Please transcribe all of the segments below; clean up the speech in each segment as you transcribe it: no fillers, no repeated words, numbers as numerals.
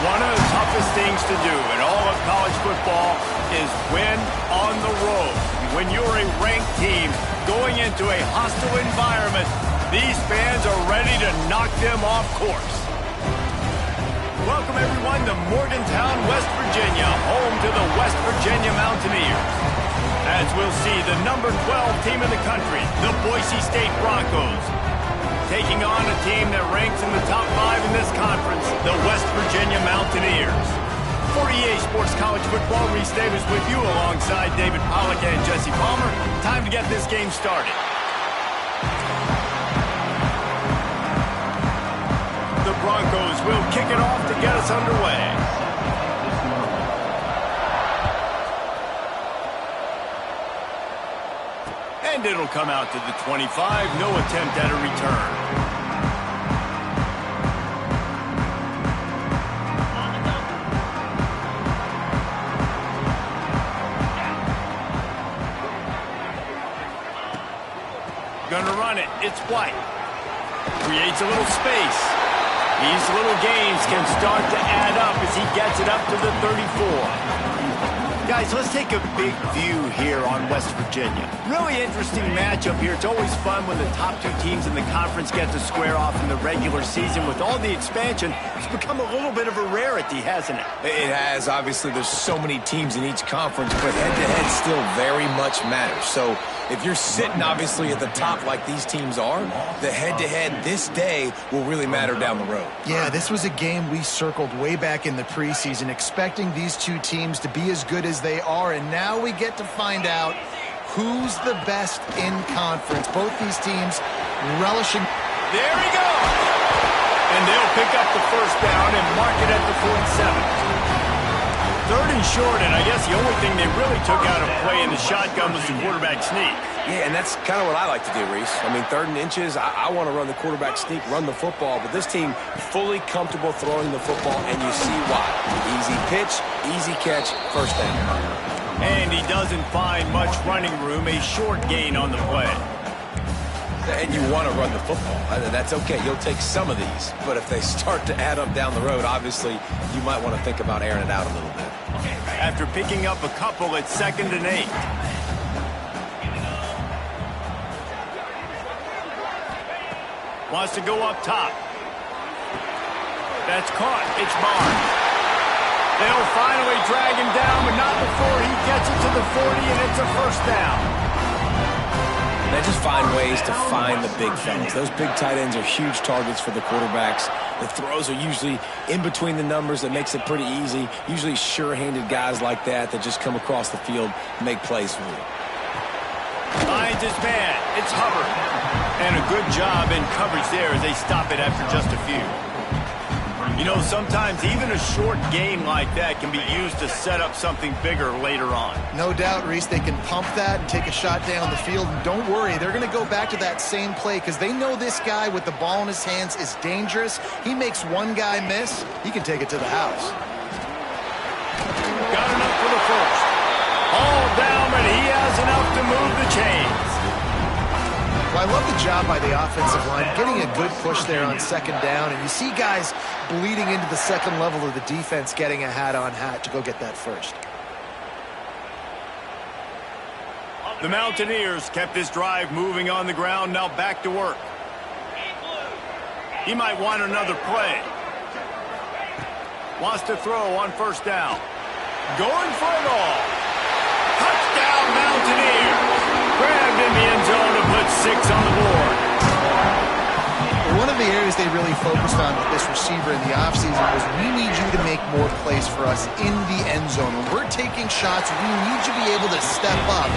One of the toughest things to do in all of college football is win on the road. When you're a ranked team going into a hostile environment, these fans are ready to knock them off course. Welcome, everyone, to Morgantown, West Virginia, home to the West Virginia Mountaineers. As we'll see, the number 12 team in the country, the Boise State Broncos, taking on a team that ranks in the top 5 in this conference, the West Virginia Mountaineers. For EA Sports College Football, Reese Davis with you alongside David Pollack and Jesse Palmer. Time to get this game started. The Broncos will kick it off to get us underway. And it'll come out to the 25. No attempt at a return. Gonna run it. It's White. Creates a little space. These little gains can start to add up as he gets it up to the 34. Guys, let's take a big view here on West Virginia. Really interesting matchup here. It's always fun when the top 2 teams in the conference get to square off in the regular season. With all the expansion, it's become a little bit of a rarity, hasn't it? It has. Obviously, there's so many teams in each conference, but head-to-head still very much matters. So if you're sitting, obviously, at the top like these teams are, the head-to-head this day will really matter down the road. Yeah, this was a game we circled way back in the preseason, expecting these 2 teams to be as good as they are, and now we get to find out who's the best in conference. Both these teams relishing. There he goes! And they'll pick up the first down and mark it at the 47. 3rd and short, and I guess the only thing they really took out of play in the shotgun was the quarterback sneak. Yeah, and that's kind of what I like to do, Reese. I mean, 3rd and inches, I want to run the quarterback sneak, run the football, but this team fully comfortable throwing the football, and you see why. Easy pitch, easy catch, first down. And he doesn't find much running room, a short gain on the play. And you want to run the football. That's okay. You'll take some of these. But if they start to add up down the road, obviously, you might want to think about airing it out a little bit. After picking up a couple, it's 2nd and 8. Wants to go up top. That's caught. It's Barnes. They'll finally drag him down, but not before he gets it to the 40, and it's a first down. They just find ways to find the big fellas. Those big tight ends are huge targets for the quarterbacks. The throws are usually in between the numbers. That makes it pretty easy. Usually sure-handed guys like that just come across the field and make plays for you. Finds his man. It's Hubbard. And a good job in coverage there as they stop it after just a few. You know, sometimes even a short game like that can be used to set up something bigger later on. No doubt, Reese, they can pump that and take a shot down the field. And don't worry, they're going to go back to that same play because they know this guy with the ball in his hands is dangerous. He makes one guy miss, he can take it to the house. Got enough for the first. All down, but he has enough to move the chains. Well, I love the job by the offensive line, getting a good push there on 2nd down, and you see guys bleeding into the second level of the defense getting a hat-on hat to go get that first. The Mountaineers kept this drive moving on the ground, now back to work. He might want another play. Wants to throw on 1st down. Going for it all. Touchdown, Mountaineers. Grabbed in the end zone to put 6 on the board. One of the areas they really focused on with this receiver in the offseason was we need you to make more plays for us in the end zone. When we're taking shots, we need you to be able to step up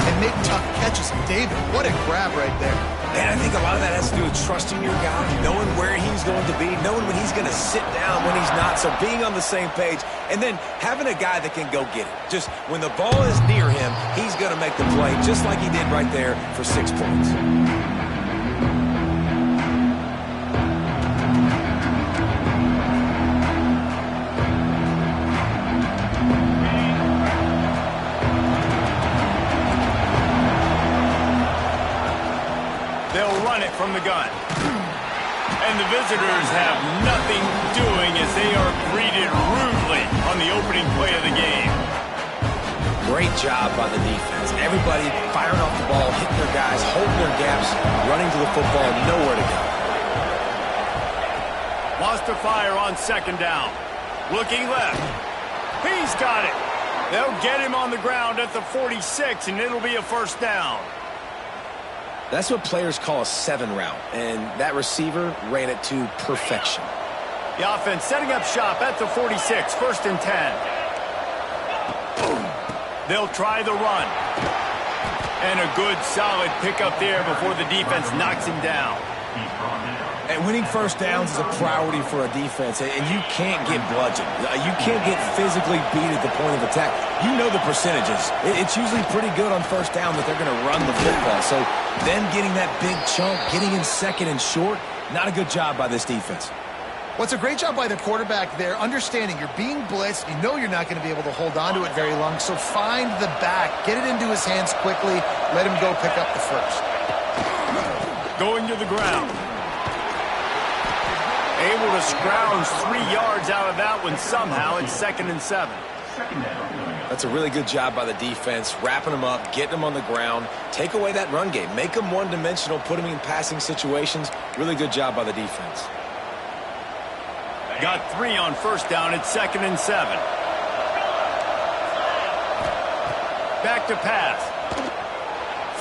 and make tough catches. David, what a grab right there. And I think a lot of that has to do with trusting your guy, knowing where he's going to be, knowing when he's going to sit down, when he's not. So being on the same page, and then having a guy that can go get it. Just when the ball is near him, he's going to make the play, just like he did right there for 6 points. From the gun. And the visitors have nothing doing as they are greeted Great job by the defense. Everybody firing off the ball, hitting their guys, holding their gaps, running to the football, nowhere to go. Wants to fire on second down. Looking left. He's got it. They'll get him on the ground at the 46, and it'll be a first down. That's what players call a 7 route, and that receiver ran it to perfection. The offense setting up shop at the 46, first and 10. They'll try the run. And a good, solid pickup there before the defense knocks him down. And winning first downs is a priority for a defense, and you can't get bludgeoned. You can't get physically beat at the point of attack. You know the percentages. It's usually pretty good on first down that they're going to run the football. So them getting that big chunk, getting in second and short, not a good job by this defense. What's a great job by the quarterback there, understanding you're being blitzed, you know you're not going to be able to hold on to it very long, so find the back, get it into his hands quickly, let him go pick up the first. Going to the ground. Able to scrounge 3 yards out of that one somehow in 2nd and 7. That's a really good job by the defense, wrapping them up, getting them on the ground, take away that run game, make them one-dimensional, put them in passing situations. Really good job by the defense. Got 3 on first down at 2nd and 7. Back to pass.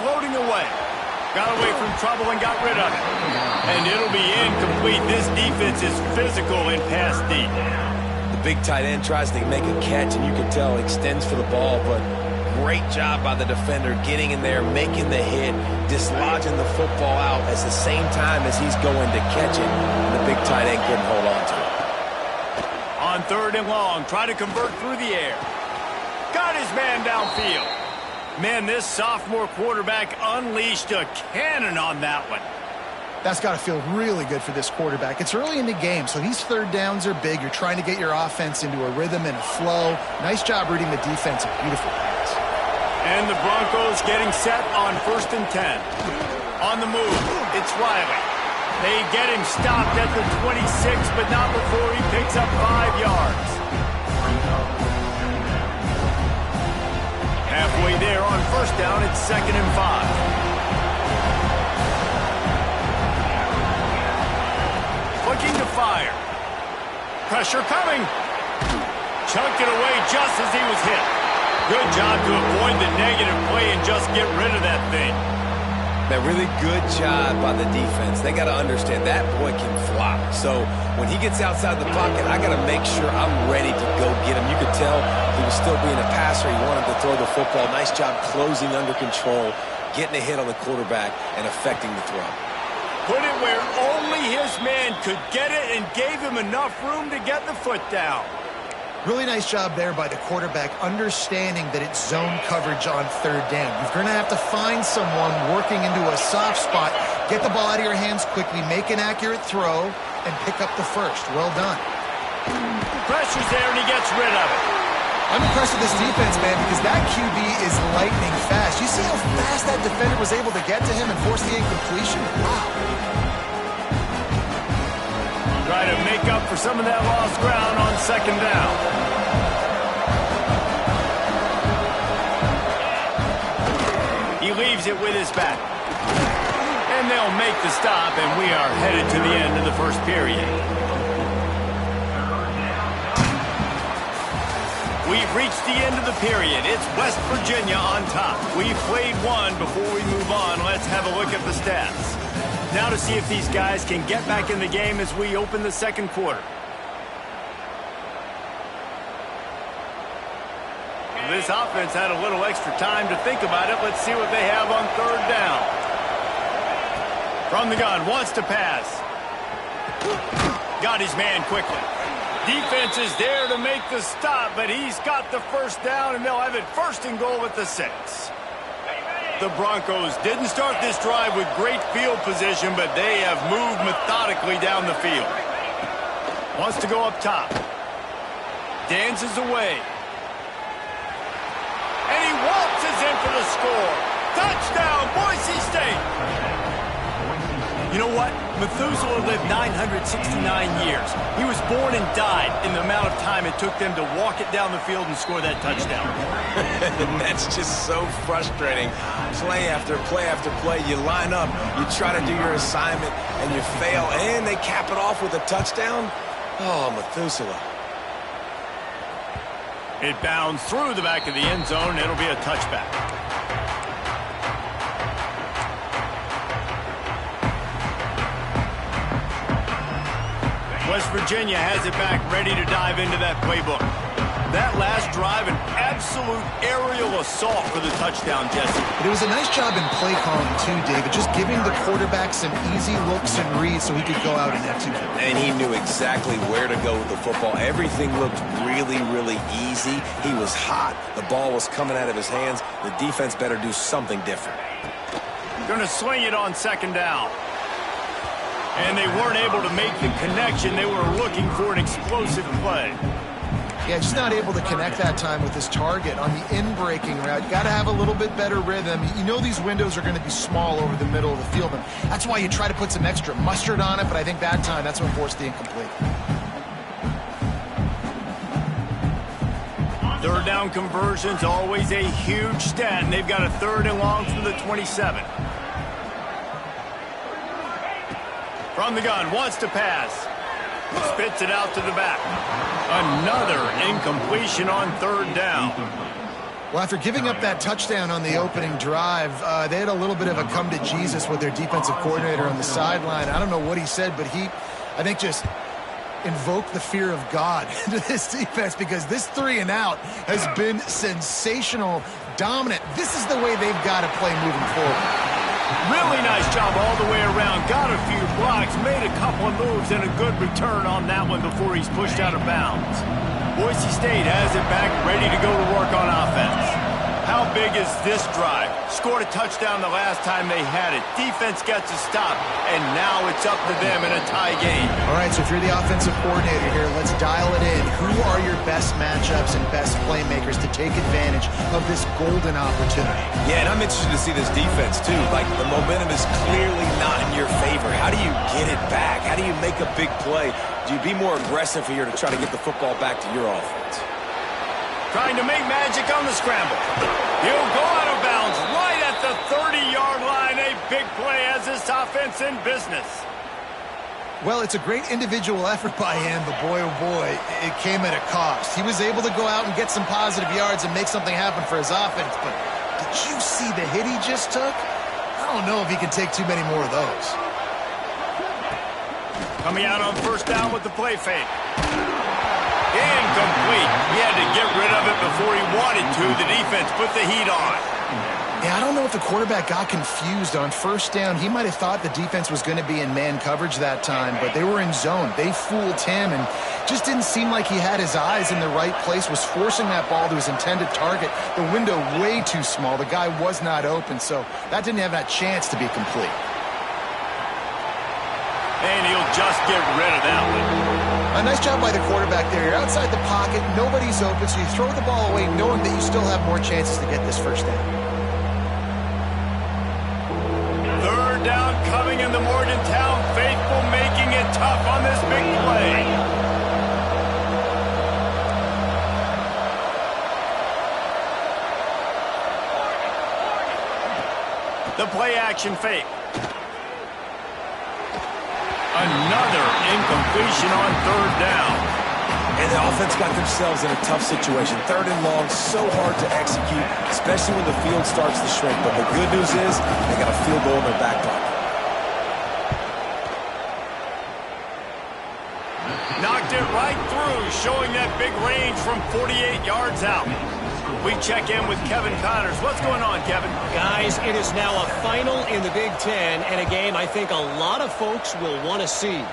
Floating away. Got away from trouble and got rid of it. And it'll be incomplete. This defense is physical in pass deep. The big tight end tries to make a catch, and you can tell extends for the ball, but great job by the defender getting in there, making the hit, dislodging the football out at the same time as he's going to catch it, and the big tight end couldn't hold on to it. On 3rd and long, try to convert through the air. Got his man downfield. Man, this sophomore quarterback unleashed a cannon on that one. That's got to feel really good for this quarterback. It's early in the game, so these third downs are big. You're trying to get your offense into a rhythm and a flow. Nice job reading the defense. A beautiful pass. And the Broncos getting set on 1st and 10. On the move, it's Riley. They get him stopped at the 26, but not before he picks up 5 yards. Halfway there on first down, it's 2nd and 5. Looking to fire. Pressure coming. Chunked it away just as he was hit. Good job to avoid the negative play and just get rid of that thing. That really good job by the defense. They got to understand that boy can fly. So when he gets outside the pocket, I got to make sure I'm ready to go get him. You could tell he was still being a passer. He wanted to throw the football. Nice job closing under control, getting a hit on the quarterback, and affecting the throw. Put it where only his man could get it and gave him enough room to get the foot down. Really nice job there by the quarterback, understanding that it's zone coverage on 3rd down. You're going to have to find someone working into a soft spot, get the ball out of your hands quickly, make an accurate throw, and pick up the first. Well done. Pressure's there, and he gets rid of it. I'm impressed with this defense, man, because that QB is lightning fast. You see how fast that defender was able to get to him and force the incompletion? Wow. Try to make up for some of that lost ground on 2nd down. He leaves it with his back. And they'll make the stop, and we are headed to the end of the first period. We've reached the end of the period. It's West Virginia on top. We've played one. Before we move on, let's have a look at the stats. Now to see if these guys can get back in the game as we open the 2nd quarter. This offense had a little extra time to think about it. Let's see what they have on 3rd down. From the gun, wants to pass. Got his man quickly. Defense is there to make the stop, but he's got the first down, and they'll have it 1st and goal at the 6. The Broncos didn't start this drive with great field position, but they have moved methodically down the field. Wants to go up top. Dances away. And he waltzes in for the score. Touchdown, Boise State. You know what? Methuselah lived 969 years. He was born and died in the Mount of of time it took them to walk it down the field and score that touchdown. And that's just so frustrating. Play after play after play, you line up, you try to do your assignment, and you fail, and they cap it off with a touchdown? Oh, Methuselah. It bounds through the back of the end zone. It'll be a touchback. West Virginia has it back, ready to dive into that playbook. That last drive, an absolute aerial assault for the touchdown, Jesse. But it was a nice job in play calling, too, David. Just giving the quarterback some easy looks and reads so he could go out and execute. And he knew exactly where to go with the football. Everything looked really, really easy. He was hot. The ball was coming out of his hands. The defense better do something different. Going to swing it on second down. And they weren't able to make the connection. They were looking for an explosive play. Yeah, just not able to connect that time with his target on the in-breaking route. You got to have a little bit better rhythm. You know these windows are going to be small over the middle of the field, and that's why you try to put some extra mustard on it, but I think that time, that's what forced the incomplete. Third down conversion's always a huge stat, and they've got a 3rd and long from the 27. From the gun, wants to pass. Spits it out to the back. Another incompletion on 3rd down. Well, after giving up that touchdown on the opening drive, they had a little bit of a come to Jesus with their defensive coordinator on the sideline. I don't know what he said, but he, I think, just invoked the fear of God into this defense, because this 3 and out has been sensational, dominant. This is the way they've got to play moving forward. Really nice job all the way around. Got a few blocks, made a couple of moves, and a good return on that one before he's pushed out of bounds. Boise State has it back, ready to go to work on offense. How big is this drive? Scored a touchdown the last time they had it. Defense gets a stop, and now it's up to them in a tie game. All right, so if you're the offensive coordinator here, let's dial it in. Who are your best matchups and best playmakers to take advantage of this golden opportunity? Yeah, and I'm interested to see this defense, too. Like, the momentum is clearly not in your favor. How do you get it back? How do you make a big play? Do you be more aggressive here to try to get the football back to your offense? Trying to make magic on the scramble. He'll go out of bounds right at the 30-yard line. A big play as this offense in business. Well, it's a great individual effort by him, but boy, oh boy, it came at a cost. He was able to go out and get some positive yards and make something happen for his offense, but did you see the hit he just took? I don't know if he can take too many more of those. Coming out on 1st down with the play fake. Incomplete. He had to get rid of it before he wanted to. The defense put the heat on. Yeah, I don't know if the quarterback got confused on 1st down. He might have thought the defense was going to be in man coverage that time, but they were in zone. They fooled him and just didn't seem like he had his eyes in the right place, was forcing that ball to his intended target. The window way too small. The guy was not open, so that didn't have that chance to be complete. And he'll just get rid of that one. A nice job by the quarterback there. You're outside the pocket, nobody's open, so you throw the ball away knowing that you still have more chances to get this 1st down. 3rd down coming in the Morgantown faithful, making it tough on this big play. The play action fake. Another incompletion on 3rd down. And the offense got themselves in a tough situation. 3rd and long, so hard to execute, especially when the field starts to shrink. But the good news is they got a field goal in their back pocket. Knocked it right through, showing that big range from 48 yards out. We check in with Kevin Connors. What's going on, Kevin? Guys, it is now a final in the Big Ten, and a game I think a lot of folks will want to see.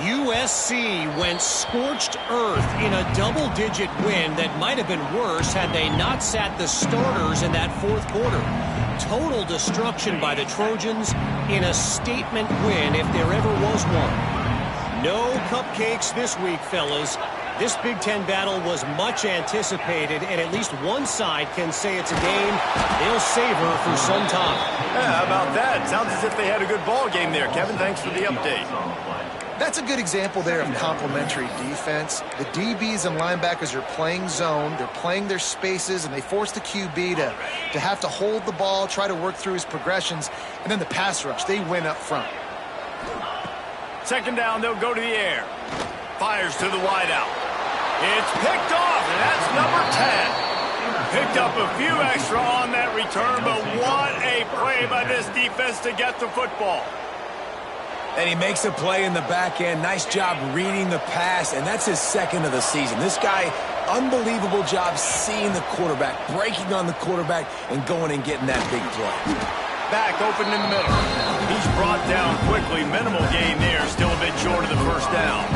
USC went scorched earth in a double-digit win that might have been worse had they not sat the starters in that 4th quarter. Total destruction by the Trojans in a statement win if there ever was one. No cupcakes this week, fellas. This Big Ten battle was much anticipated, and at least one side can say it's a game they'll savor for some time. Yeah, how about that? Sounds as if they had a good ball game there. Kevin, thanks for the update. That's a good example there of complementary defense. The DBs and linebackers are playing zone, they're playing their spaces, and they force the QB to have to hold the ball, try to work through his progressions, and then the pass rush, they win up front. Second down, they'll go to the air. Fires to the wideout. It's picked off, and that's number 10. Picked up a few extra on that return, but what a play by this defense to get the football. And he makes a play in the back end. Nice job reading the pass, and that's his second of the season. This guy, unbelievable job seeing the quarterback, breaking on the quarterback, and going and getting that big play. Back open in the middle. He's brought down quickly. Minimal gain there. Still a bit short of the first down.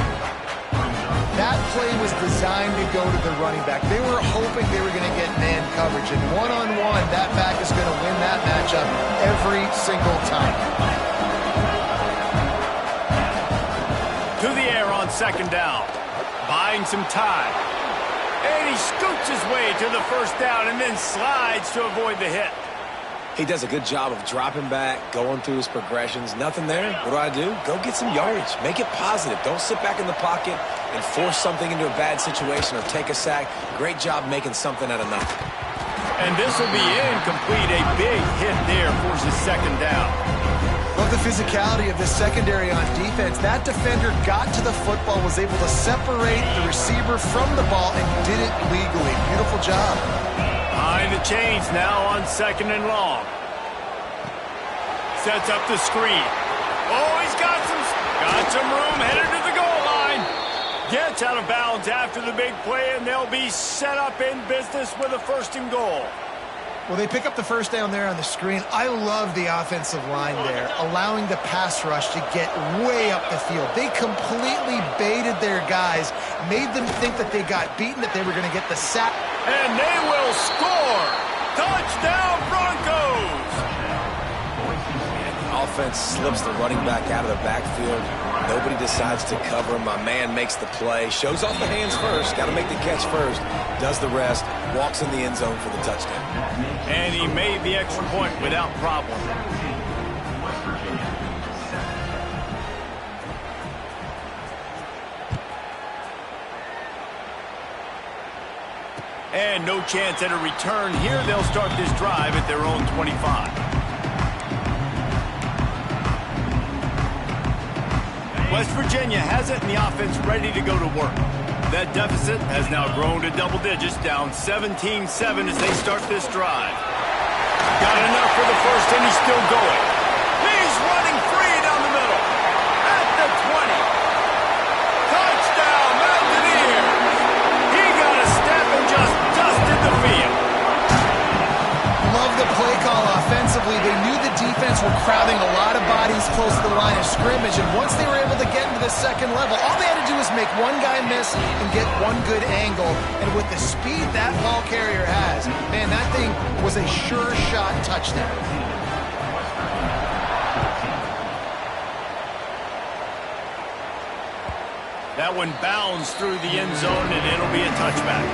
That play was designed to go to the running back. They were hoping they were going to get man coverage, and one-on-one, that back is going to win that matchup every single time. To the air on second down. Buying some time. And he scoots his way to the first down and then slides to avoid the hit. He does a good job of dropping back, going through his progressions. Nothing there. What do? Go get some yardage. Make it positive. Don't sit back in the pocket and force something into a bad situation or take a sack. Great job making something out of nothing. And this will be incomplete. A big hit there forces second down. Love the physicality of this secondary on defense. That defender got to the football, was able to separate the receiver from the ball, and did it legally. Beautiful job. Behind the chains now on second and long. Sets up the screen. Oh, he's got some room, headed to the goal line. Gets out of bounds after the big play, and they'll be set up in business with a first and goal. Well, they pick up the first down there on the screen. I love the offensive line there, allowing the pass rush to get way up the field. They completely baited their guys, made them think that they got beaten, that they were going to get the sack. And they will score! Touchdown, Broncos! The offense slips the running back out of the backfield. Nobody decides to cover him. My man makes the play. Shows off the hands first. Got to make the catch first. Does the rest. Walks in the end zone for the touchdown. And he made the extra point without problem. And no chance at a return here. They'll start this drive at their own 25. West Virginia has it, and the offense ready to go to work. That deficit has now grown to double digits, down 17-7 as they start this drive. Got enough for the first, and he's still going. He's running free down the middle. At the 20. Touchdown, Mountaineers. He got a step and just dusted the field. Love the play call offensively. They knew the defense were crowding a lot of bodies close to the line of scrimmage, and once they were able to get into the second level, all they had to do was make one guy miss and get one good angle. And with the speed that ball carrier has, man, that thing was a sure shot touchdown. That one bounds through the end zone, and it'll be a touchback.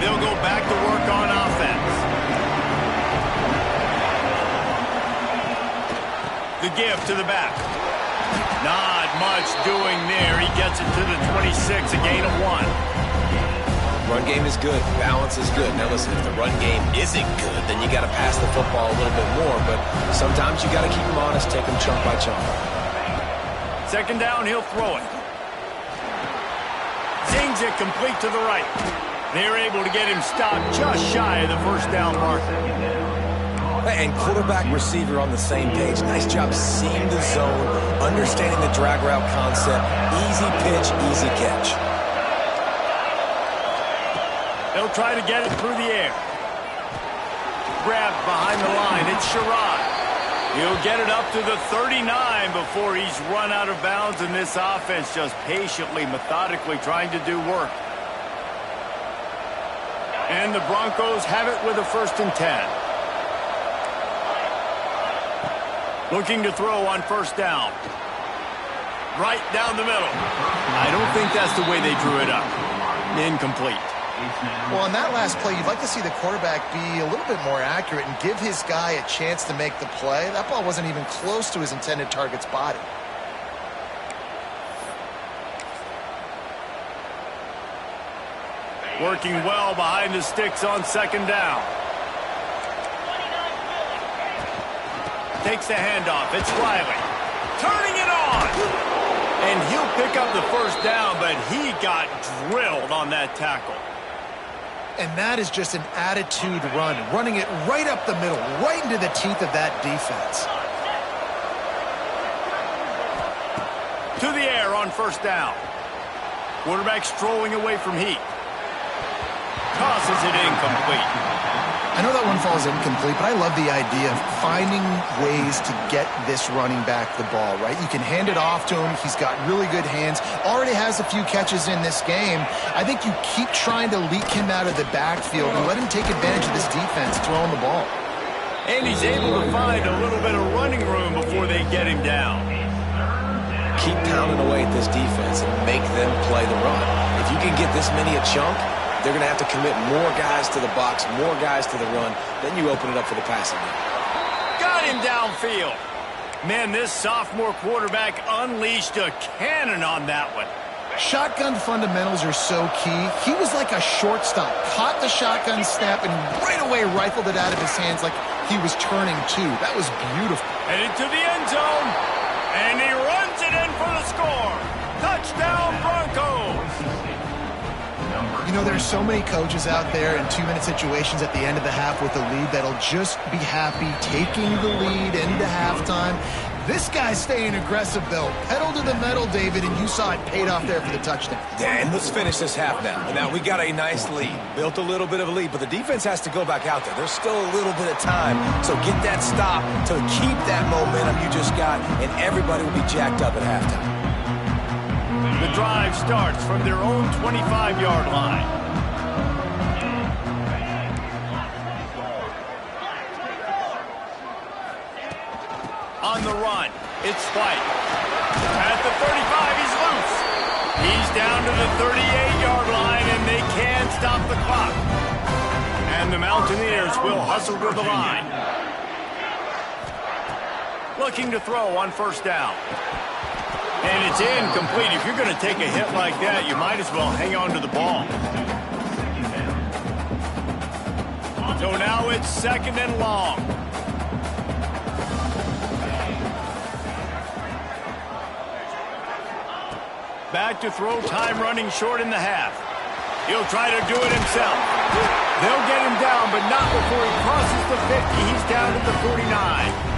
They'll go back to work on offense. The give to the back. Not much doing there. He gets it to the 26, a gain of 1. Run game is good. Balance is good. Now listen, if the run game isn't good, then you got to pass the football a little bit more. But sometimes you got to keep them honest, take them chunk by chunk. Second down, he'll throw it. Zings it complete to the right. They're able to get him stopped just shy of the first down marker. And quarterback receiver on the same page. Nice job seeing the zone, understanding the drag route concept. Easy pitch, easy catch. They'll try to get it through the air. Grabbed behind the line. It's Sherrod. He'll get it up to the 39 before he's run out of bounds, and this offense just patiently, methodically trying to do work. And the Broncos have it with a 1st and 10. Looking to throw on first down. Right down the middle. I don't think that's the way they drew it up. Incomplete. Well, on that last play, you'd like to see the quarterback be a little bit more accurate and give his guy a chance to make the play. That ball wasn't even close to his intended target's body. Working well behind the sticks on second down. Takes the handoff. It's Riley. Turning it on. And he'll pick up the first down, but he got drilled on that tackle. And that is just an attitude run, running it right up the middle, right into the teeth of that defense. To the air on first down. Quarterback strolling away from heat. Tosses it incomplete. I know that one falls incomplete, but I love the idea of finding ways to get this running back the ball, right? You can hand it off to him. He's got really good hands. Already has a few catches in this game. I think you keep trying to leak him out of the backfield and let him take advantage of this defense throwing the ball. And he's able to find a little bit of running room before they get him down. Keep pounding away at this defense and make them play the run. If you can get this many a chunk, they're going to have to commit more guys to the box, more guys to the run. Then you open it up for the passing game. Got him downfield. Man, this sophomore quarterback unleashed a cannon on that one. Shotgun fundamentals are so key. He was like a shortstop. Caught the shotgun snap and right away rifled it out of his hands like he was turning two. That was beautiful. Headed to the end zone. And he runs it in for the score. Touchdown, Broncos. You know, there's so many coaches out there in 2-minute situations at the end of the half with a lead that'll just be happy taking the lead into halftime. This guy's staying aggressive, though. Pedal to the metal, David, and you saw it paid off there for the touchdown. Yeah, and let's finish this half now. Now, we got a nice lead. Built a little bit of a lead, but the defense has to go back out there. There's still a little bit of time. So get that stop to keep that momentum you just got, and everybody will be jacked up at halftime. The drive starts from their own 25-yard line. On the run, it's White. At the 35, he's loose. He's down to the 38-yard line, and they can't stop the clock. And the Mountaineers will hustle to the line. Looking to throw on first down. And it's incomplete. If you're going to take a hit like that, you might as well hang on to the ball. So now it's second and long. Back to throw, time running short in the half. He'll try to do it himself. They'll get him down, but not before he crosses the 50. He's down to the 49.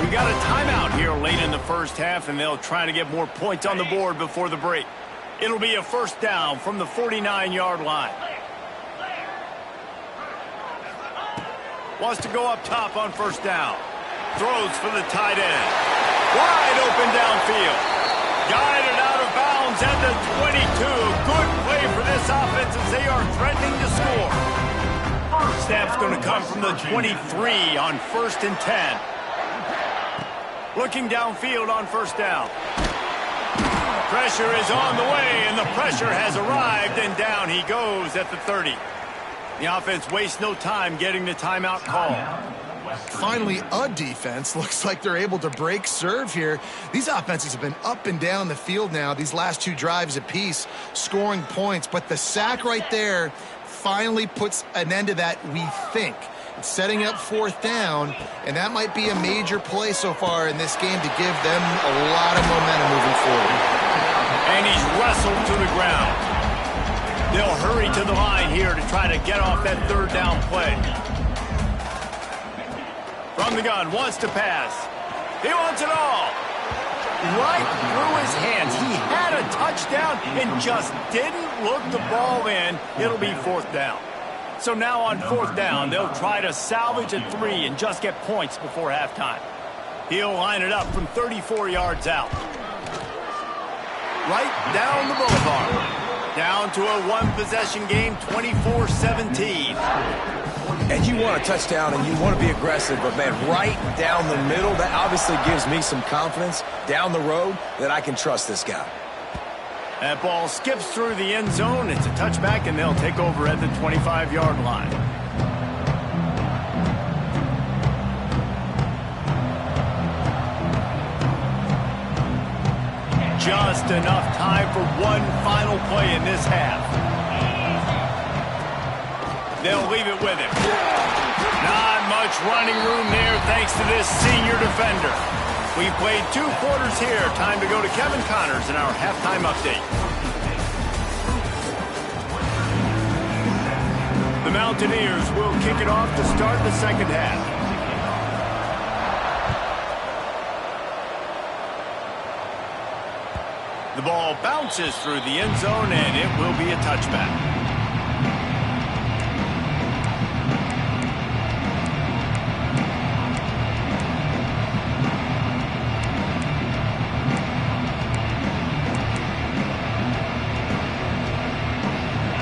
We got a timeout here late in the first half, and they'll try to get more points on the board before the break. It'll be a first down from the 49-yard line. Wants to go up top on first down. Throws for the tight end. Wide open downfield. Guided out of bounds at the 22. Good play for this offense as they are threatening to score. Snap's going to come from the 23 on first and 10. Looking downfield on first down. Pressure is on the way, and the pressure has arrived, and down he goes at the 30. The offense wastes no time getting the timeout call. Finally, a defense. Looks like they're able to break serve here. These offenses have been up and down the field now, these last two drives apiece, scoring points. But the sack right there finally puts an end to that, we think. It's setting up fourth down, and that might be a major play so far in this game to give them a lot of momentum moving forward. And he's wrestled to the ground. They'll hurry to the line here to try to get off that third down play. From the gun, wants to pass. He wants it all. Right through his hands. He had a touchdown and just didn't look the ball in. It'll be fourth down. So now on fourth down, they'll try to salvage a 3 and just get points before halftime. He'll line it up from 34 yards out. Right down the boulevard. Down to a one-possession game, 24-17. And you want a touchdown and you want to be aggressive, but, man, right down the middle, that obviously gives me some confidence down the road that I can trust this guy. That ball skips through the end zone. It's a touchback, and they'll take over at the 25-yard line. Just enough time for one final play in this half. They'll leave it with him. Not much running room there thanks to this senior defender. We've played 2 quarters here. Time to go to Kevin Connors in our halftime update. The Mountaineers will kick it off to start the second half. The ball bounces through the end zone, and it will be a touchback.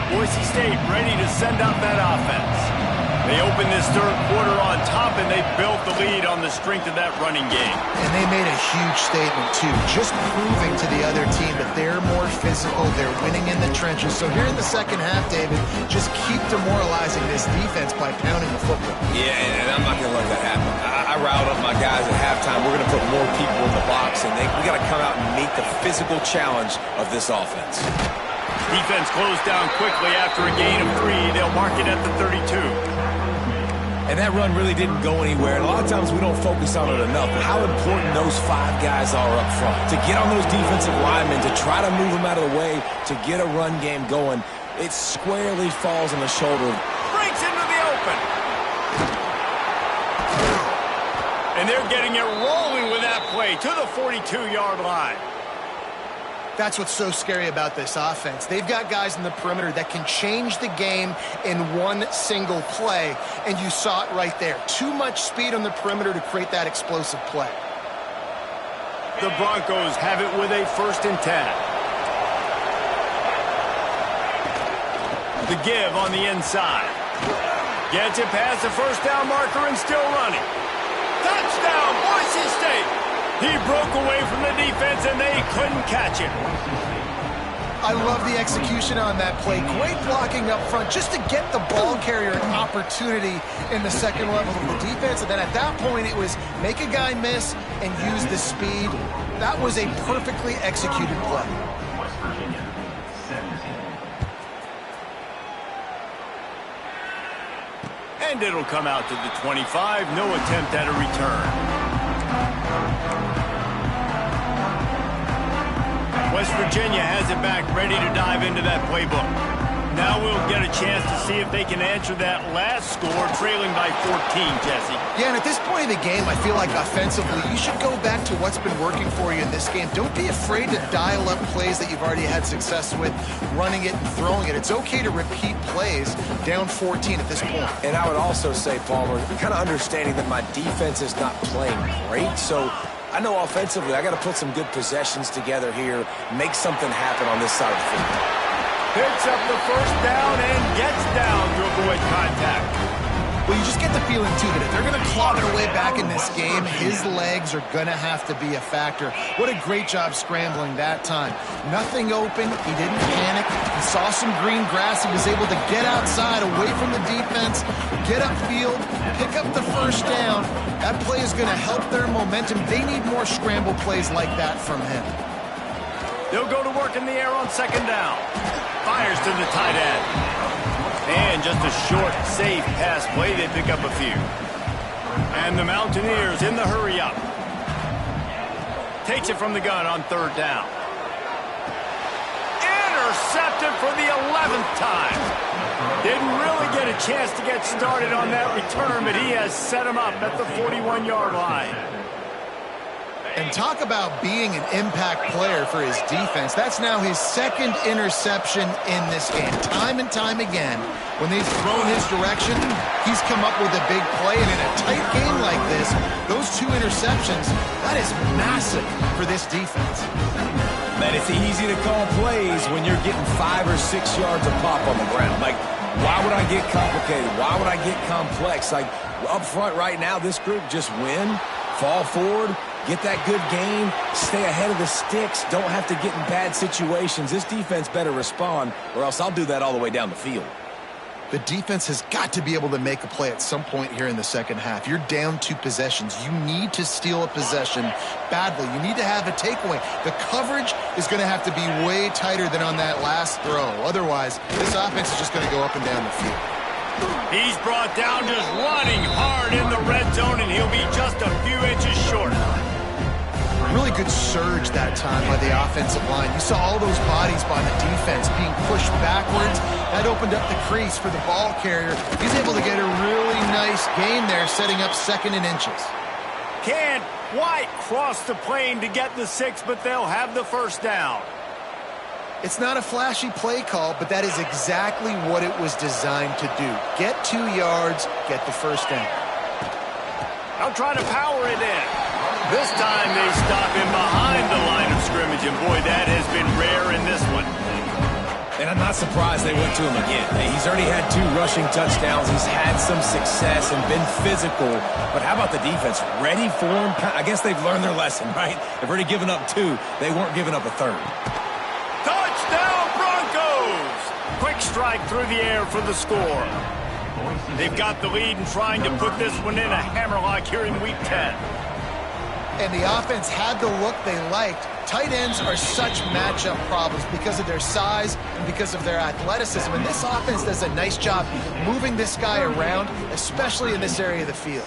Boise State ready to send out that offense. They open this third quarter on top, and they built the lead on the strength of that running game. And they made a huge statement, too, just proving to the other team that they're more physical, they're winning in the trenches. So here in the second half, David, just keep demoralizing this defense by pounding the football. Yeah, and I'm not going to let that happen. I riled up my guys at halftime. We're going to put more people in the box, and we got to come out and meet the physical challenge of this offense. Defense closed down quickly after a gain of 3. They'll mark it at the 32. And that run really didn't go anywhere. And a lot of times we don't focus on it enough. But how important those 5 guys are up front. To get on those defensive linemen, to try to move them out of the way, to get a run game going, it squarely falls on the shoulder. Breaks into the open. And they're getting it rolling with that play to the 42-yard line. That's what's so scary about this offense. They've got guys in the perimeter that can change the game in one single play, and you saw it right there. Too much speed on the perimeter to create that explosive play. The Broncos have it with a 1st and 10. The give on the inside. Gets it past the first down marker and still running. Touchdown, Boise State! He broke away from the defense, and they couldn't catch him. I love the execution on that play. Great blocking up front just to get the ball carrier an opportunity in the second level of the defense. And then at that point, it was make a guy miss and use the speed. That was a perfectly executed play. And it'll come out to the 25. No attempt at a return. West Virginia has it back, ready to dive into that playbook. Now we'll get a chance to see if they can answer that last score, trailing by 14, Jesse. Yeah, and at this point of the game, I feel like offensively, you should go back to what's been working for you in this game. Don't be afraid to dial up plays that you've already had success with, running it and throwing it. It's okay to repeat plays down 14 at this point. And I would also say, Palmer, kind of understanding that my defense is not playing great, so I know offensively I got to put some good possessions together here, make something happen on this side of the football. Picks up the first down and gets down to avoid contact. Well, you just get the feeling, too, that if they're going to claw their way back in this game, his legs are going to have to be a factor. What a great job scrambling that time. Nothing open. He didn't panic. He saw some green grass. He was able to get outside, away from the defense, get upfield, pick up the first down. That play is going to help their momentum. They need more scramble plays like that from him. They'll go to work in the air on second down. Fires to the tight end. And just a short, safe pass play. They pick up a few. And the Mountaineers in the hurry up. Takes it from the gun on third down. Intercepted for the 11th time. Didn't really get a chance to get started on that return, but he has set him up at the 41-yard line. And talk about being an impact player for his defense. That's now his 2nd interception in this game. Time and time again, when they've thrown his direction, he's come up with a big play. And in a tight game like this, those 2 interceptions, that is massive for this defense. Man, it's easy to call plays when you're getting 5 or 6 yards of pop on the ground. Like, why would I get complicated? Why would I get complex? Like, up front right now, this group just win, fall forward, get that good game, stay ahead of the sticks, don't have to get in bad situations. This defense better respond, or else I'll do that all the way down the field. The defense has got to be able to make a play at some point here in the second half. You're down 2 possessions. You need to steal a possession badly. You need to have a takeaway. The coverage is going to have to be way tighter than on that last throw. Otherwise, this offense is just going to go up and down the field. He's brought down just running hard in the red zone, and he'll be just a few inches short. Really good surge that time by the offensive line. You saw all those bodies by the defense being pushed backwards. That opened up the crease for the ball carrier. He's able to get a really nice gain there, setting up 2nd and inches. Can't quite cross the plane to get the 6, but they'll have the first down. It's not a flashy play call, but that is exactly what it was designed to do. Get 2 yards, get the first down. I'll try to power it in. This time they stop him behind the line of scrimmage, and boy, that has been rare in this one. And I'm not surprised they went to him again. He's already had 2 rushing touchdowns. He's had some success and been physical. But how about the defense? Ready for him? I guess they've learned their lesson, right? They've already given up 2. They weren't giving up a 3rd. Touchdown, Broncos! Quick strike through the air for the score. They've got the lead and trying to put this one in a hammerlock here in Week 10. And the offense had the look they liked. Tight ends are such matchup problems because of their size and because of their athleticism. And this offense does a nice job moving this guy around, especially in this area of the field.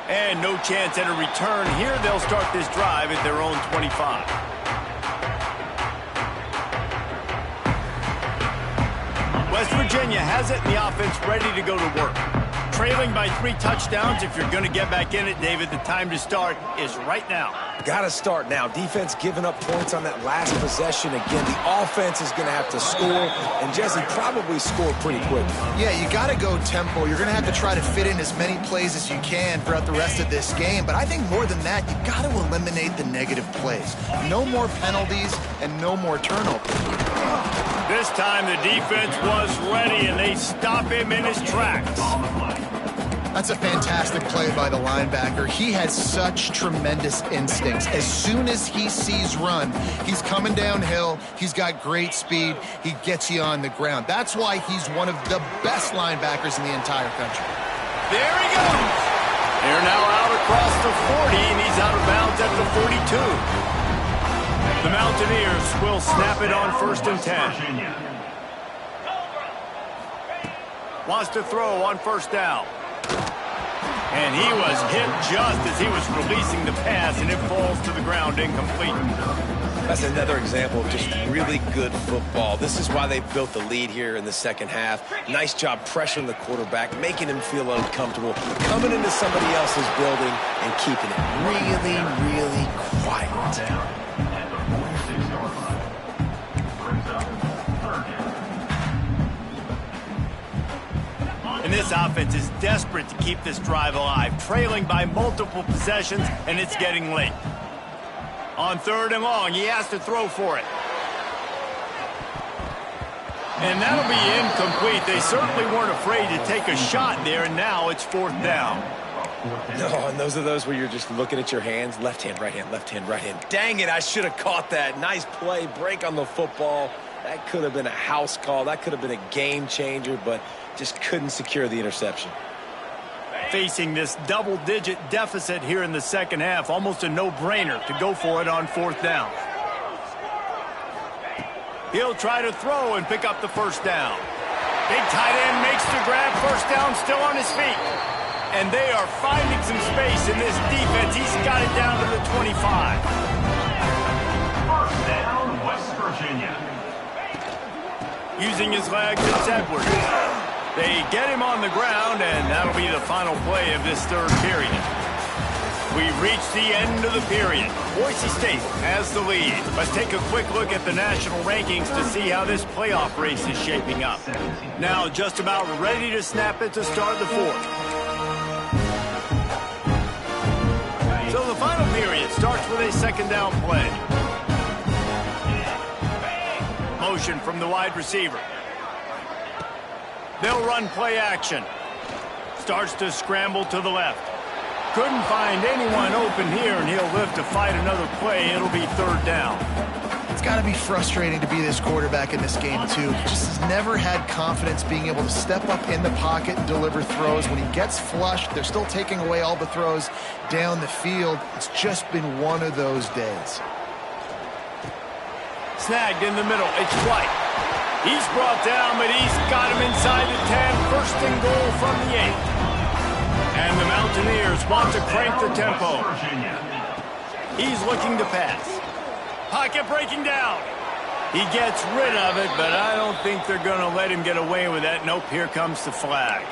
And no chance at a return here. They'll start this drive at their own 25. West Virginia has it, and the offense ready to go to work. Trailing by 3 touchdowns. If you're going to get back in it, David, the time to start is right now. Got to start now. Defense giving up points on that last possession. Again, the offense is going to have to score, and Jesse probably score pretty quick. Yeah, you got to go tempo. You're going to have to try to fit in as many plays as you can throughout the rest of this game. But I think more than that, you got to eliminate the negative plays. No more penalties and no more turnovers. This time the defense was ready, and they stop him in his tracks. That's a fantastic play by the linebacker. He has such tremendous instincts. As soon as he sees run, he's coming downhill. He's got great speed. He gets you on the ground. That's why he's one of the best linebackers in the entire country. There he goes. They're now out across the 40, and he's out of bounds at the 42. The Mountaineers will snap it on 1st and 10. Wants to throw on 1st down. And he was hit just as he was releasing the pass, and it falls to the ground incomplete. That's another example of just really good football. This is why they built the lead here in the second half. Nice job pressuring the quarterback, making him feel uncomfortable, coming into somebody else's building and keeping it really, really quiet. And this offense is desperate to keep this drive alive, trailing by multiple possessions, and it's getting late. On 3rd and long, he has to throw for it. And that'll be incomplete. They certainly weren't afraid to take a shot there, and now it's 4th down. No, and those are those where you're just looking at your hands. Left hand, right hand, left hand, right hand. Dang it, I should have caught that. Nice play, break on the football. That could have been a house call. That could have been a game changer, but just couldn't secure the interception. Facing this double-digit deficit here in the second half, almost a no-brainer to go for it on 4th down. He'll try to throw and pick up the 1st down. Big tight end makes the grab, 1st down, still on his feet. And they are finding some space in this defense. He's got it down to the 25. 1st down, West Virginia. Using his legs, it's Edwards. They get him on the ground, and that'll be the final play of this 3rd period. We've reached the end of the period. Boise State has the lead. Let's take a quick look at the national rankings to see how this playoff race is shaping up. Now just about ready to snap it to start the 4th. So the final period starts with a 2nd down play. Motion from the wide receiver. They'll run play action. starts to scramble to the left. Couldn't find anyone open here, and he'll live to fight another play. It'll be third down. It's got to be frustrating to be this quarterback in this game, too. He just has never had confidence being able to step up in the pocket and deliver throws. When he gets flushed, they're still taking away all the throws down the field. It's just been one of those days. Snagged in the middle. It's White. He's brought down, but he's got him inside the 10. First and goal from the 8. And the Mountaineers want to crank the tempo. He's looking to pass. Pocket breaking down. He gets rid of it, but I don't think they're going to let him get away with that. Nope, here comes the flag.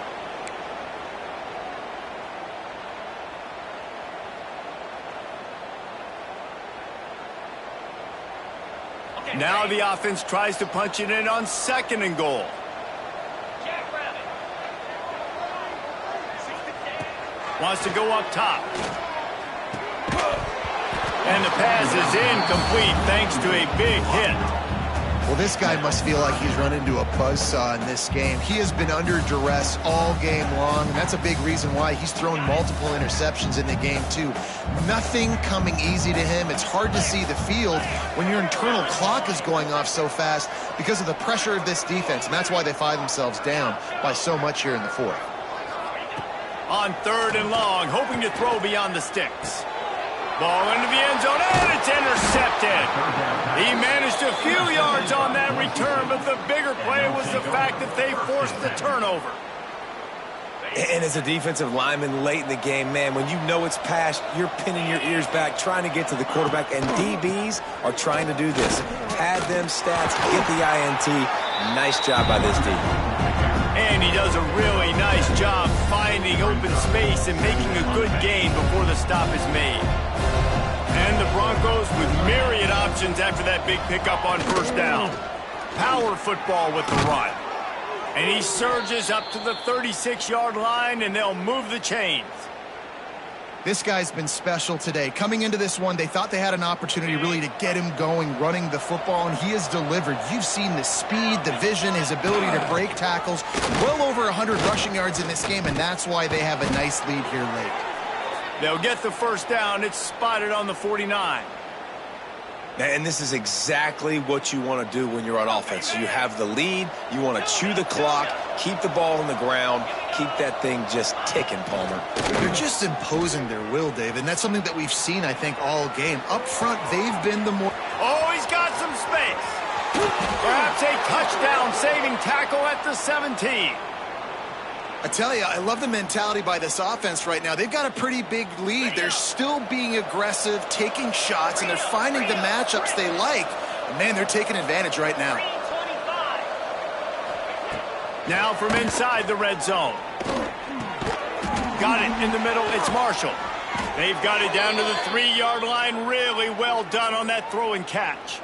Now the offense tries to punch it in on second and goal. Wants to go up top. And the pass is incomplete thanks to a big hit. Well, this guy must feel like he's run into a buzzsaw in this game. He has been under duress all game long, and that's a big reason why he's thrown multiple interceptions in the game, too. Nothing coming easy to him. It's hard to see the field when your internal clock is going off so fast because of the pressure of this defense, and that's why they find themselves down by so much here in the fourth. On third and long, hoping to throw beyond the sticks. Ball into the end zone, and it's intercepted. He managed a few yards on that return, but the bigger play was the fact that they forced the turnover. And as a defensive lineman late in the game, man, when you know it's past, you're pinning your ears back, trying to get to the quarterback, and DBs are trying to do this. Pad them stats, get the INT. Nice job by this D. And he does a really nice job finding open space and making a good gain before the stop is made. And the Broncos with myriad options after that big pickup on first down. Power football with the run. And he surges up to the 36-yard line, and they'll move the chains. This guy's been special today. Coming into this one, they thought they had an opportunity really to get him going, running the football, and he has delivered. You've seen the speed, the vision, his ability to break tackles. Well over 100 rushing yards in this game, and that's why they have a nice lead here late. They'll get the first down. It's spotted on the 49. And this is exactly what you want to do when you're on offense. You have the lead. You want to chew the clock, keep the ball on the ground, keep that thing just ticking, Palmer. They're just imposing their will, David, and that's something that we've seen, I think, all game. Up front, they've been the more... Oh, he's got some space. Perhaps a touchdown-saving tackle at the 17. I tell you, I love the mentality by this offense right now. They've got a pretty big lead. They're still being aggressive, taking shots, and they're finding the matchups they like. And man, they're taking advantage right now. Now from inside the red zone. Got it in the middle. It's Marshall. They've got it down to the 3-yard line. Really well done on that throw and catch.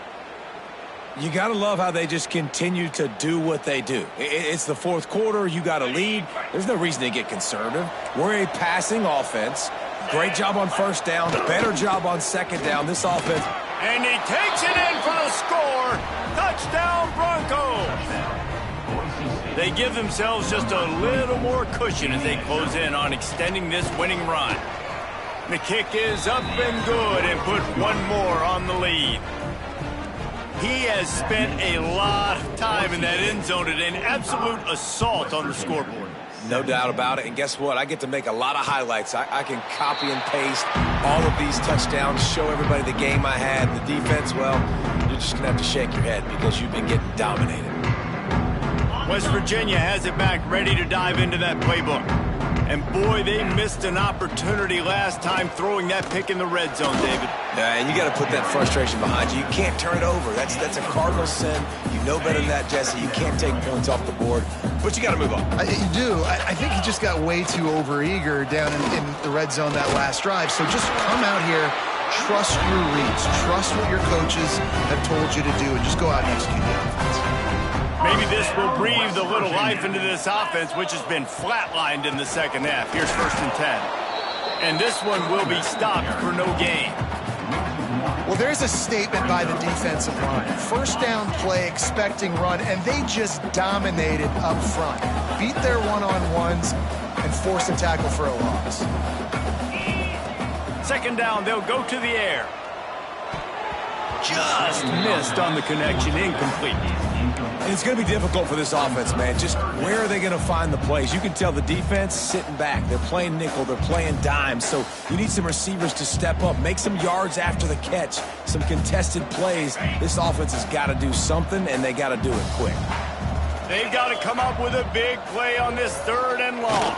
You got to love how they just continue to do what they do. It's the fourth quarter. You got a lead. There's no reason to get conservative. We're a passing offense. Great job on first down. Better job on second down. This offense. And he takes it in for the score. Touchdown, Broncos. They give themselves just a little more cushion as they close in on extending this winning run. The kick is up and good and put one more on the lead. He has spent a lot of time in that end zone at an absolute assault on the scoreboard. No doubt about it. And guess what? I get to make a lot of highlights. I can copy and paste all of these touchdowns, show everybody the game I had. The defense, well, you're just going to have to shake your head because you've been getting dominated. West Virginia has it back, ready to dive into that playbook. And boy, they missed an opportunity last time throwing that pick in the red zone, David. Yeah, and you got to put that frustration behind you. You can't turn it over. That's a cardinal sin. You know better than that, Jesse. You can't take points off the board, but you got to move on. You do. I think he just got way too overeager down in the red zone that last drive. So just come out here, trust your reads, trust what your coaches have told you to do, and just go out and execute the offense. Maybe this will breathe a little life into this offense, which has been flatlined in the second half. Here's 1st and 10. And this one will be stopped for no gain. Well, there's a statement by the defensive line. First down play, expecting run, and they just dominated up front. Beat their one-on-ones and force a tackle for a loss. Second down, they'll go to the air. Just missed on the connection, incomplete. And it's going to be difficult for this offense, man. Just where are they going to find the plays? You can tell the defense sitting back. They're playing nickel. They're playing dime. So you need some receivers to step up, make some yards after the catch, some contested plays. This offense has got to do something, and they got to do it quick. They've got to come up with a big play on this 3rd and long.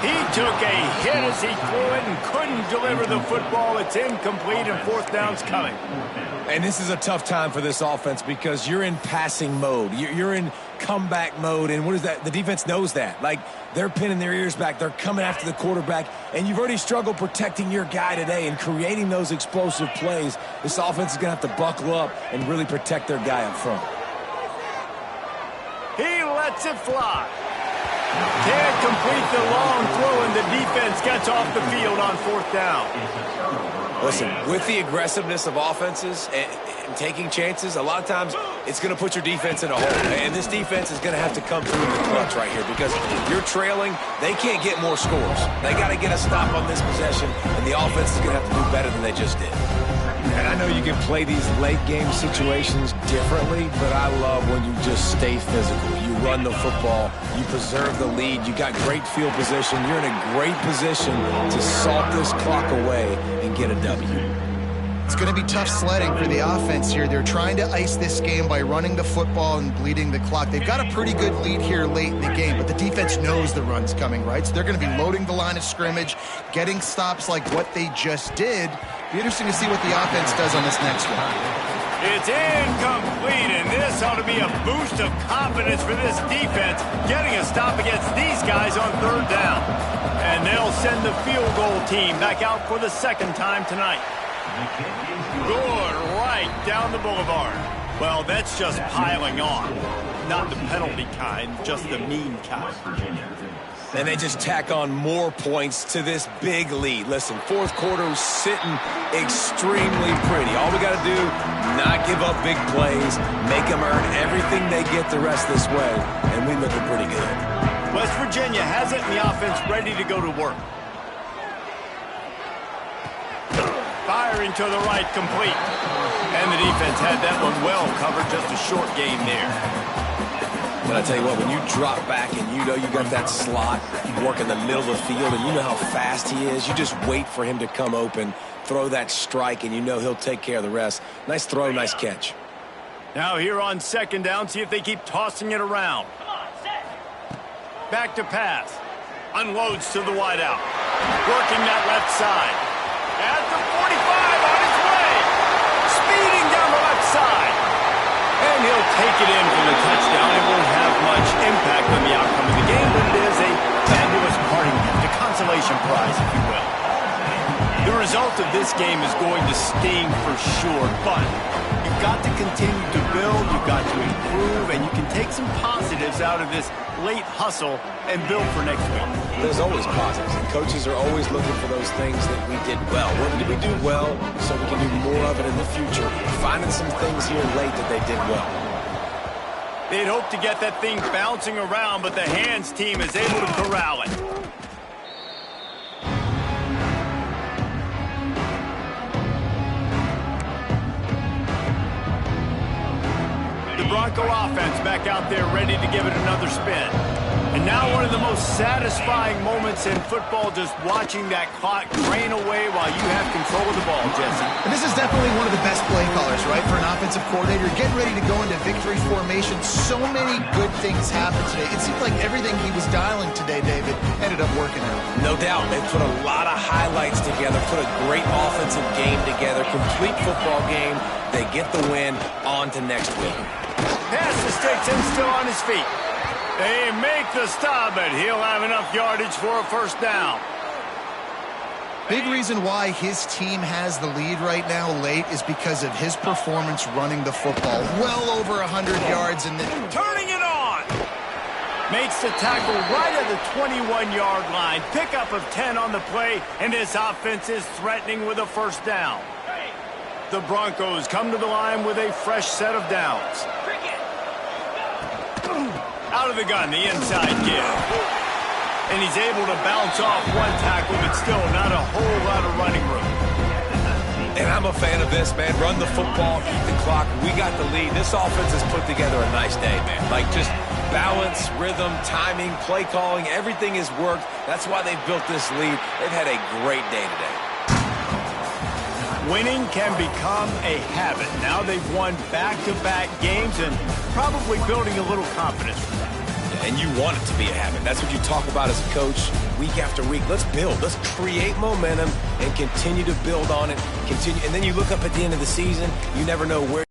He took a hit as he threw it and couldn't deliver the football. It's incomplete, and 4th down's coming. And this is a tough time for this offense because you're in passing mode. You're in comeback mode, and what is that? The defense knows that. Like, they're pinning their ears back. They're coming after the quarterback, and you've already struggled protecting your guy today and creating those explosive plays. This offense is going to have to buckle up and really protect their guy up front. He lets it fly. Can't complete the long throw, and the defense gets off the field on 4th down. Listen, with the aggressiveness of offenses and taking chances, a lot of times it's going to put your defense in a hole. And this defense is going to have to come through in the clutch right here because you're trailing. They can't get more scores. They got to get a stop on this possession, and the offense is going to have to do better than they just did. And I know you can play these late-game situations differently, but I love when you just stay physical. You run the football. You preserve the lead. You got great field position. You're in a great position to salt this clock away and get a W. It's going to be tough sledding for the offense here. They're trying to ice this game by running the football and bleeding the clock. They've got a pretty good lead here late in the game, but the defense knows the run's coming, right? So they're going to be loading the line of scrimmage, getting stops like what they just did. Be interesting to see what the offense does on this next one. It's incomplete, and this ought to be a boost of confidence for this defense, getting a stop against these guys on 3rd down. And they'll send the field goal team back out for the 2nd time tonight. Good right down the boulevard. Well, that's just piling on. Not the penalty kind, just the mean kind. And they just tack on more points to this big lead. Listen, 4th quarter sitting extremely pretty. All we got to do, not give up big plays, make them earn everything they get the rest this way, and we looking pretty good. West Virginia has it in the offense ready to go to work. Firing to the right, complete. And the defense had that one well covered, just a short gain there. But I tell you what, when you drop back and you know you got that slot, you work in the middle of the field and you know how fast he is, you just wait for him to come open, throw that strike, and you know he'll take care of the rest. Nice throw, nice catch. Now here on 2nd down, see if they keep tossing it around. Back to pass. Unloads to the wideout. Working that left side. At the 45 on his way. Speeding down the left side. And he'll take it in for the touchdown. It won't have much impact on the outcome of the game, but it is a fabulous parting gift, a consolation prize, if you will. The result of this game is going to sting for sure, but you've got to continue to build, you've got to improve, and you can take some positives out of this late hustle and build for next week. There's always positives, and coaches are always looking for those things that we did well. What did we do well so we can do more of it in the future? Finding some things here late that they did well. They'd hope to get that thing bouncing around, but the hands team is able to corral it. The Bronco offense back out there ready to give it another spin. And now one of the most satisfying moments in football, just watching that clock drain away while you have control of the ball, Jesse. And this is definitely one of the best play callers, right, for an offensive coordinator. Getting ready to go into victory formation. So many good things happened today. It seemed like everything he was dialing today, David, ended up working out. No doubt. They put a lot of highlights together, put a great offensive game together, complete football game. They get the win. On to next week. Pass the sticks and still on his feet. They make the stop, but he'll have enough yardage for a 1st down. Big reason why his team has the lead right now late is because of his performance running the football. Well over 100 yards and then turning it on. Makes the tackle right at the 21-yard line. Pickup of 10 on the play, and this offense is threatening with a 1st down. The Broncos come to the line with a fresh set of downs. Out of the gun, the inside give. and he's able to bounce off one tackle, but still not a whole lot of running room. And I'm a fan of this, man. Run the football, eat the clock. We got the lead. This offense has put together a nice day, man. Like, just balance, rhythm, timing, play calling, everything has worked. That's why they've built this lead. They've had a great day today. Winning can become a habit. Now they've won back-to-back games and probably building a little confidence from that. And you want it to be a habit. That's what you talk about as a coach week after week. Let's build. Let's create momentum and continue to build on it. Continue, and then you look up at the end of the season, you never know where